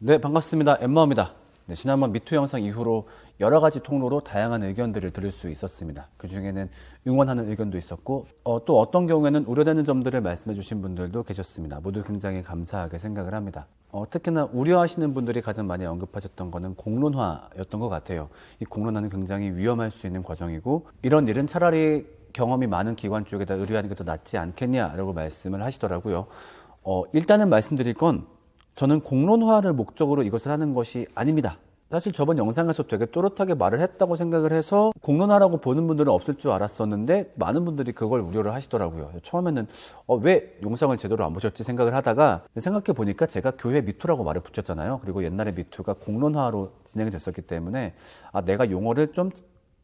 네, 반갑습니다. 엠마오입니다. 네, 지난번 미투 영상 이후로 여러 가지 통로로 다양한 의견들을 들을 수 있었습니다. 그 중에는 응원하는 의견도 있었고, 또 어떤 경우에는 우려되는 점들을 말씀해 주신 분들도 계셨습니다. 모두 굉장히 감사하게 생각을 합니다. 특히나 우려하시는 분들이 가장 많이 언급하셨던 거는 공론화였던 것 같아요. 이 공론화는 굉장히 위험할 수 있는 과정이고, 이런 일은 차라리 경험이 많은 기관 쪽에다 의뢰하는 게 더 낫지 않겠냐라고 말씀을 하시더라고요. 일단은 말씀드릴 건 저는 공론화를 목적으로 이것을 하는 것이 아닙니다. 사실 저번 영상에서 되게 또렷하게 말을 했다고 생각을 해서 공론화라고 보는 분들은 없을 줄 알았었는데 많은 분들이 그걸 우려를 하시더라고요. 처음에는 왜 영상을 제대로 안 보셨지 생각을 하다가 생각해 보니까 제가 교회 미투라고 말을 붙였잖아요. 그리고 옛날에 미투가 공론화로 진행이 됐었기 때문에 내가 용어를 좀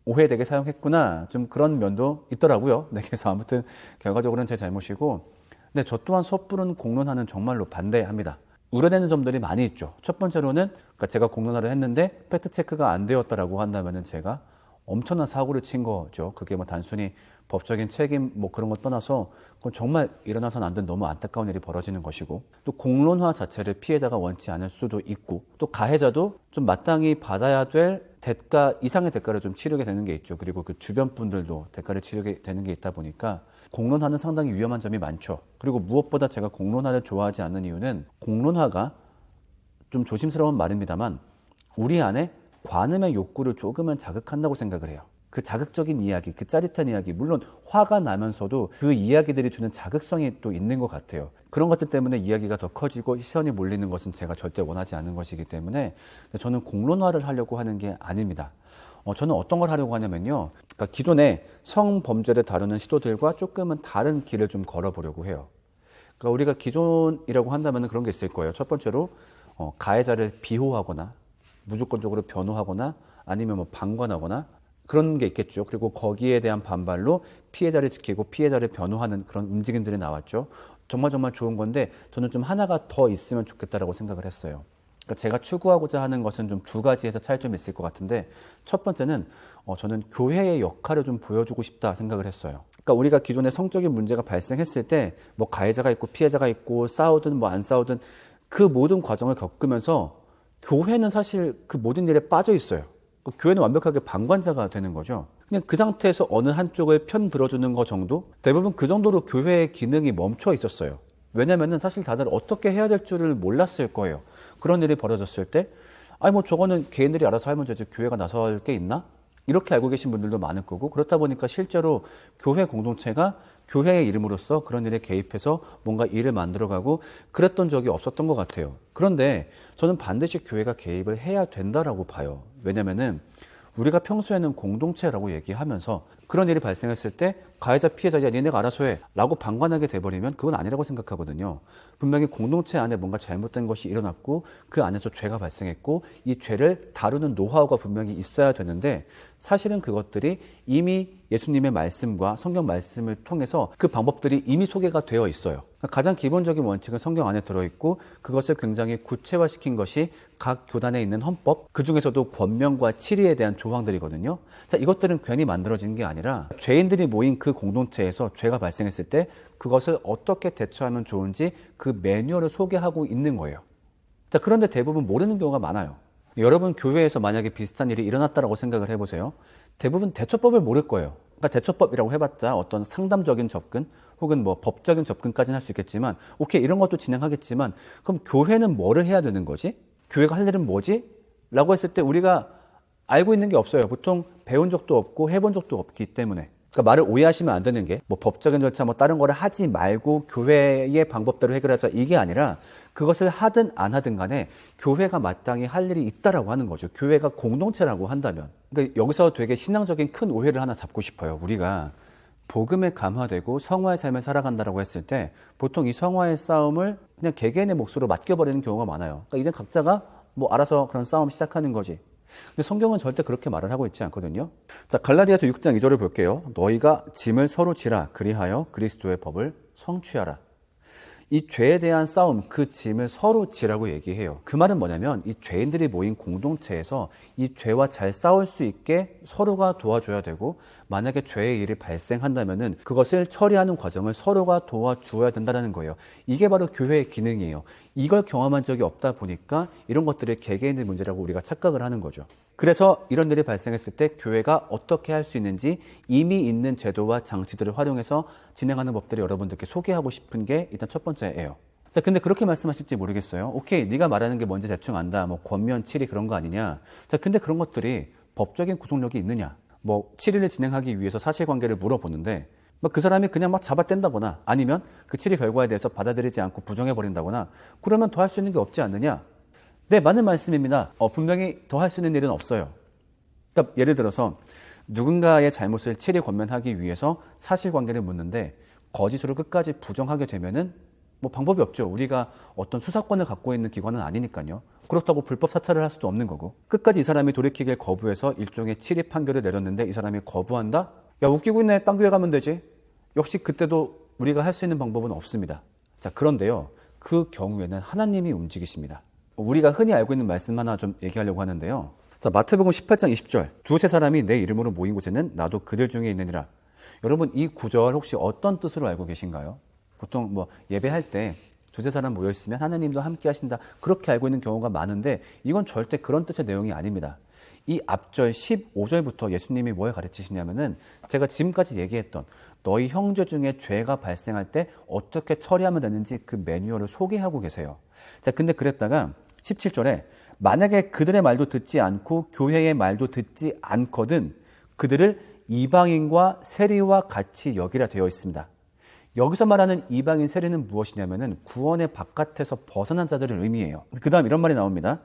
오해되게 사용했구나, 좀 그런 면도 있더라고요. 네, 그래서 아무튼 결과적으로는 제 잘못이고, 근데 저 또한 섣부른 공론화는 정말로 반대합니다. 우려되는 점들이 많이 있죠. 첫 번째로는 그러니까 제가 공론화를 했는데 팩트 체크가 안 되었다라고 한다면은 제가 엄청난 사고를 친 거죠. 그게 뭐 단순히 법적인 책임 뭐 그런 거 떠나서 그건 정말 일어나서는 안 되는 너무 안타까운 일이 벌어지는 것이고, 또 공론화 자체를 피해자가 원치 않을 수도 있고, 또 가해자도 좀 마땅히 받아야 될 대가 이상의 대가를 좀 치르게 되는 게 있죠. 그리고 그 주변 분들도 대가를 치르게 되는 게 있다 보니까 공론화는 상당히 위험한 점이 많죠. 그리고 무엇보다 제가 공론화를 좋아하지 않는 이유는, 공론화가 좀 조심스러운 말입니다만 우리 안에 관음의 욕구를 조금은 자극한다고 생각을 해요. 그 자극적인 이야기, 그 짜릿한 이야기, 물론 화가 나면서도 그 이야기들이 주는 자극성이 또 있는 것 같아요. 그런 것들 때문에 이야기가 더 커지고 시선이 몰리는 것은 제가 절대 원하지 않는 것이기 때문에 저는 공론화를 하려고 하는 게 아닙니다. 저는 어떤 걸 하려고 하냐면요, 그러니까 기존의 성범죄를 다루는 시도들과 조금은 다른 길을 좀 걸어보려고 해요. 그러니까 우리가 기존이라고 한다면 그런 게 있을 거예요. 첫 번째로 가해자를 비호하거나 무조건적으로 변호하거나 아니면 뭐 방관하거나 그런 게 있겠죠. 그리고 거기에 대한 반발로 피해자를 지키고 피해자를 변호하는 그런 움직임들이 나왔죠. 정말 좋은 건데 저는 좀 하나가 더 있으면 좋겠다라고 생각을 했어요. 그러니까 제가 추구하고자 하는 것은 좀 두 가지에서 차이점이 있을 것 같은데, 첫 번째는 저는 교회의 역할을 좀 보여주고 싶다 생각을 했어요. 그러니까 우리가 기존에 성적인 문제가 발생했을 때 뭐 가해자가 있고 피해자가 있고 싸우든 뭐 안 싸우든 그 모든 과정을 겪으면서 교회는 사실 그 모든 일에 빠져 있어요. 교회는 완벽하게 방관자가 되는 거죠. 그냥 그 상태에서 어느 한쪽을 편 들어주는 것 정도? 대부분 그 정도로 교회의 기능이 멈춰 있었어요. 왜냐면은 사실 다들 어떻게 해야 될 줄을 몰랐을 거예요. 그런 일이 벌어졌을 때, 뭐 저거는 개인들이 알아서 할 문제지 교회가 나설 게 있나? 이렇게 알고 계신 분들도 많을 거고, 그렇다 보니까 실제로 교회 공동체가 교회의 이름으로써 그런 일에 개입해서 뭔가 일을 만들어가고 그랬던 적이 없었던 것 같아요. 그런데 저는 반드시 교회가 개입을 해야 된다라고 봐요. 왜냐면은 우리가 평소에는 공동체라고 얘기하면서 그런 일이 발생했을 때 가해자 피해자 야 니네가 알아서 해 라고 방관하게 돼버리면 그건 아니라고 생각하거든요. 분명히 공동체 안에 뭔가 잘못된 것이 일어났고 그 안에서 죄가 발생했고 이 죄를 다루는 노하우가 분명히 있어야 되는데, 사실은 그것들이 이미 예수님의 말씀과 성경 말씀을 통해서 그 방법들이 이미 소개가 되어 있어요. 가장 기본적인 원칙은 성경 안에 들어있고 그것을 굉장히 구체화시킨 것이 각 교단에 있는 헌법, 그 중에서도 권명과 치리에 대한 조항들이거든요. 자, 이것들은 괜히 만들어진 게 아니라 죄인들이 모인 그 공동체에서 죄가 발생했을 때 그것을 어떻게 대처하면 좋은지 그 매뉴얼을 소개하고 있는 거예요. 자, 그런데 대부분 모르는 경우가 많아요. 여러분 교회에서 만약에 비슷한 일이 일어났다라고 생각을 해보세요. 대부분 대처법을 모를 거예요. 그러니까 대처법이라고 해봤자 어떤 상담적인 접근 혹은 뭐 법적인 접근까지는 할 수 있겠지만, 오케이 이런 것도 진행하겠지만 그럼 교회는 뭐를 해야 되는 거지? 교회가 할 일은 뭐지? 라고 했을 때 우리가 알고 있는 게 없어요. 보통 배운 적도 없고 해본 적도 없기 때문에. 그러니까 말을 오해하시면 안 되는 게, 뭐 법적인 절차 뭐 다른 거를 하지 말고 교회의 방법대로 해결하자 이게 아니라, 그것을 하든 안 하든 간에 교회가 마땅히 할 일이 있다라고 하는 거죠. 교회가 공동체라고 한다면. 그러니까 여기서 되게 신앙적인 큰 오해를 하나 잡고 싶어요. 우리가 복음에 감화되고 성화의 삶을 살아간다라고 했을 때 보통 이 성화의 싸움을 그냥 개개인의 몫으로 맡겨버리는 경우가 많아요. 그러니까 이제 각자가 뭐 알아서 그런 싸움 시작하는 거지. 근데 성경은 절대 그렇게 말을 하고 있지 않거든요. 자, 갈라디아서 6장 2절을 볼게요. 너희가 짐을 서로 지라 그리하여 그리스도의 법을 성취하라. 이 죄에 대한 싸움, 그 짐을 서로 지라고 얘기해요. 그 말은 뭐냐면 이 죄인들이 모인 공동체에서 이 죄와 잘 싸울 수 있게 서로가 도와줘야 되고, 만약에 죄의 일이 발생한다면은 그것을 처리하는 과정을 서로가 도와주어야 된다는 거예요. 이게 바로 교회의 기능이에요. 이걸 경험한 적이 없다 보니까 이런 것들이 개개인의 문제라고 우리가 착각을 하는 거죠. 그래서 이런 일이 발생했을 때 교회가 어떻게 할 수 있는지 이미 있는 제도와 장치들을 활용해서 진행하는 법들을 여러분들께 소개하고 싶은 게 일단 첫 번째예요. 자, 근데 그렇게 말씀하실지 모르겠어요. 오케이, 네가 말하는 게 뭔지 대충 안다. 뭐 권면 7위 그런 거 아니냐. 자, 근데 그런 것들이 법적인 구속력이 있느냐. 뭐 7위를 진행하기 위해서 사실관계를 물어보는데 뭐 그 사람이 그냥 막 잡아뗀다거나 아니면 그 7위 결과에 대해서 받아들이지 않고 부정해버린다거나 그러면 더 할 수 있는 게 없지 않느냐. 네, 맞는 말씀입니다. 분명히 더 할 수 있는 일은 없어요. 그러니까 예를 들어서 누군가의 잘못을 7위 권면하기 위해서 사실관계를 묻는데 거짓으로 끝까지 부정하게 되면은 뭐 방법이 없죠. 우리가 어떤 수사권을 갖고 있는 기관은 아니니까요. 그렇다고 불법 사찰을 할 수도 없는 거고. 끝까지 이 사람이 돌이키길 거부해서 일종의 7위 판결을 내렸는데 이 사람이 거부한다? 야, 웃기고 있네. 딴 교회 가면 되지. 역시 그때도 우리가 할 수 있는 방법은 없습니다. 자, 그런데요. 그 경우에는 하나님이 움직이십니다. 우리가 흔히 알고 있는 말씀 하나 좀 얘기하려고 하는데요. 자, 마태복음 18장 20절. 두세 사람이 내 이름으로 모인 곳에는 나도 그들 중에 있느니라. 여러분, 이 구절 혹시 어떤 뜻으로 알고 계신가요? 보통 뭐 예배할 때 두세 사람 모여있으면 하나님도 함께 하신다. 그렇게 알고 있는 경우가 많은데 이건 절대 그런 뜻의 내용이 아닙니다. 이 앞절 15절부터 예수님이 뭘 가르치시냐면은 제가 지금까지 얘기했던 너희 형제 중에 죄가 발생할 때 어떻게 처리하면 되는지 그 매뉴얼을 소개하고 계세요. 자, 근데 그랬다가 17절에 만약에 그들의 말도 듣지 않고 교회의 말도 듣지 않거든 그들을 이방인과 세리와 같이 여기라 되어 있습니다. 여기서 말하는 이방인 세리는 무엇이냐면은 구원의 바깥에서 벗어난 자들을 의미해요. 그 다음 이런 말이 나옵니다.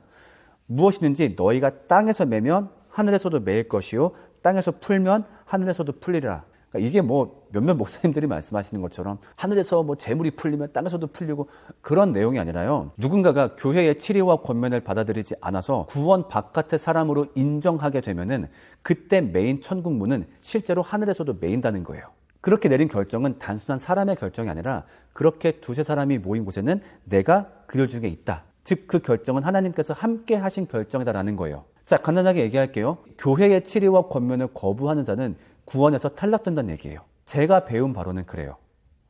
무엇이든지 너희가 땅에서 매면 하늘에서도 매일 것이요 땅에서 풀면 하늘에서도 풀리라. 그러니까 이게 뭐 몇몇 목사님들이 말씀하시는 것처럼 하늘에서 뭐 재물이 풀리면 땅에서도 풀리고 그런 내용이 아니라요. 누군가가 교회의 치리와 권면을 받아들이지 않아서 구원 바깥의 사람으로 인정하게 되면은 그때 매인 천국 문은 실제로 하늘에서도 매인다는 거예요. 그렇게 내린 결정은 단순한 사람의 결정이 아니라 그렇게 두세 사람이 모인 곳에는 내가 그들 중에 있다. 즉 그 결정은 하나님께서 함께 하신 결정이다라는 거예요. 자, 간단하게 얘기할게요. 교회의 치리와 권면을 거부하는 자는 구원에서 탈락된다는 얘기예요. 제가 배운 바로는 그래요.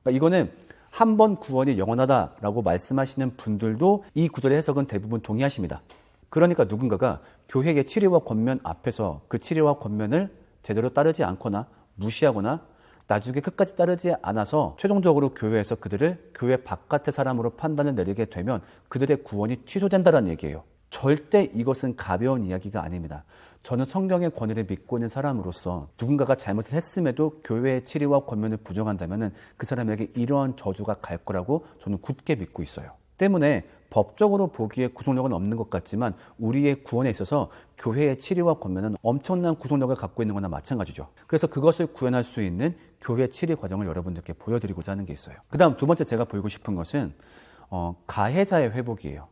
그러니까 이거는 한 번 구원이 영원하다라고 말씀하시는 분들도 이 구절의 해석은 대부분 동의하십니다. 그러니까 누군가가 교회의 치리와 권면 앞에서 그 치리와 권면을 제대로 따르지 않거나 무시하거나 나중에 끝까지 따르지 않아서 최종적으로 교회에서 그들을 교회 바깥의 사람으로 판단을 내리게 되면 그들의 구원이 취소된다는 얘기예요. 절대 이것은 가벼운 이야기가 아닙니다. 저는 성경의 권위를 믿고 있는 사람으로서 누군가가 잘못을 했음에도 교회의 치리와 권면을 부정한다면 그 사람에게 이러한 저주가 갈 거라고 저는 굳게 믿고 있어요. 때문에 법적으로 보기에 구속력은 없는 것 같지만 우리의 구원에 있어서 교회의 치리와 권면은 엄청난 구속력을 갖고 있는 거나 마찬가지죠. 그래서 그것을 구현할 수 있는 교회 치리 과정을 여러분들께 보여드리고자 하는 게 있어요. 그 다음 두 번째 제가 보이고 싶은 것은 가해자의 회복이에요.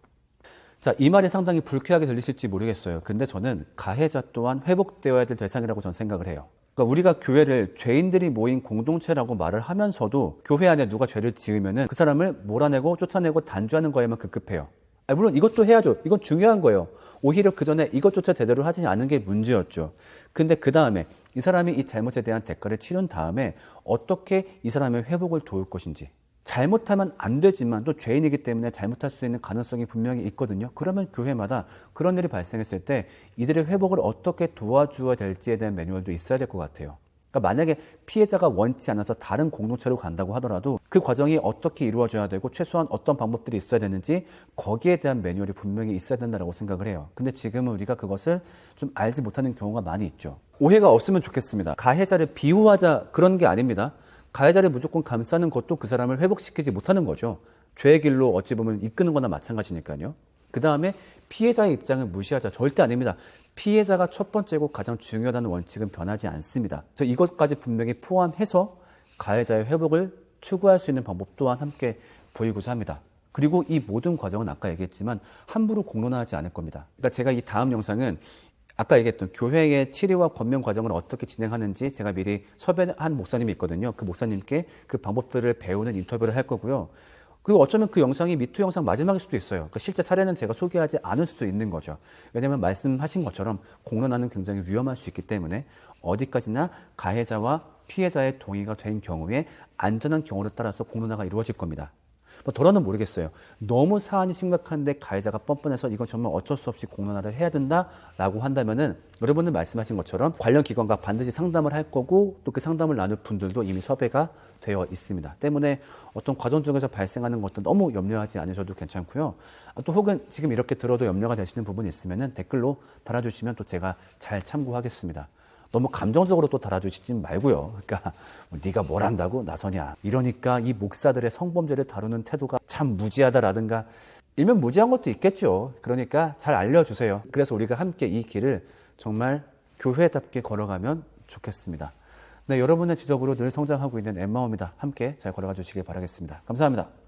자, 이 말이 상당히 불쾌하게 들리실지 모르겠어요. 근데 저는 가해자 또한 회복되어야 될 대상이라고 저는 생각을 해요. 그러니까 우리가 교회를 죄인들이 모인 공동체라고 말을 하면서도 교회 안에 누가 죄를 지으면은 그 사람을 몰아내고 쫓아내고 단죄하는 거에만 급급해요. 물론 이것도 해야죠. 이건 중요한 거예요. 오히려 그 전에 이것조차 제대로 하지 않은 게 문제였죠. 근데 그 다음에 이 사람이 이 잘못에 대한 대가를 치른 다음에 어떻게 이 사람의 회복을 도울 것인지. 잘못하면 안 되지만 또 죄인이기 때문에 잘못할 수 있는 가능성이 분명히 있거든요. 그러면 교회마다 그런 일이 발생했을 때 이들의 회복을 어떻게 도와주어야 될지에 대한 매뉴얼도 있어야 될 것 같아요. 그러니까 만약에 피해자가 원치 않아서 다른 공동체로 간다고 하더라도 그 과정이 어떻게 이루어져야 되고 최소한 어떤 방법들이 있어야 되는지 거기에 대한 매뉴얼이 분명히 있어야 된다고 생각을 해요. 근데 지금은 우리가 그것을 좀 알지 못하는 경우가 많이 있죠. 오해가 없으면 좋겠습니다. 가해자를 비호하자 그런 게 아닙니다. 가해자를 무조건 감싸는 것도 그 사람을 회복시키지 못하는 거죠. 죄의 길로 어찌 보면 이끄는 거나 마찬가지니까요. 그 다음에 피해자의 입장을 무시하자. 절대 아닙니다. 피해자가 첫 번째고 가장 중요하다는 원칙은 변하지 않습니다. 그래서 이것까지 분명히 포함해서 가해자의 회복을 추구할 수 있는 방법 또한 함께 보이고자 합니다. 그리고 이 모든 과정은 아까 얘기했지만 함부로 공론화하지 않을 겁니다. 그러니까 제가 이 다음 영상은 아까 얘기했던 교회의 치리와 권면 과정을 어떻게 진행하는지 제가 미리 섭외한 목사님이 있거든요. 그 목사님께 그 방법들을 배우는 인터뷰를 할 거고요. 그리고 어쩌면 그 영상이 미투 영상 마지막일 수도 있어요. 그러니까 실제 사례는 제가 소개하지 않을 수도 있는 거죠. 왜냐하면 말씀하신 것처럼 공론화는 굉장히 위험할 수 있기 때문에 어디까지나 가해자와 피해자의 동의가 된 경우에 안전한 경우를 따라서 공론화가 이루어질 겁니다. 뭐 더러는 모르겠어요. 너무 사안이 심각한데 가해자가 뻔뻔해서 이건 정말 어쩔 수 없이 공론화를 해야 된다라고 한다면은 여러분들 말씀하신 것처럼 관련 기관과 반드시 상담을 할 거고 또 그 상담을 나눌 분들도 이미 섭외가 되어 있습니다. 때문에 어떤 과정 중에서 발생하는 것도 너무 염려하지 않으셔도 괜찮고요. 또 혹은 지금 이렇게 들어도 염려가 되시는 부분이 있으면은 댓글로 달아주시면 또 제가 잘 참고하겠습니다. 너무 감정적으로 또 달아주시지 말고요. 그러니까 뭐 네가 뭘 한다고 나서냐. 이러니까 이 목사들의 성범죄를 다루는 태도가 참 무지하다라든가 일면 무지한 것도 있겠죠. 그러니까 잘 알려주세요. 그래서 우리가 함께 이 길을 정말 교회답게 걸어가면 좋겠습니다. 네, 여러분의 지적으로 늘 성장하고 있는 엠마오입니다. 함께 잘 걸어가 주시길 바라겠습니다. 감사합니다.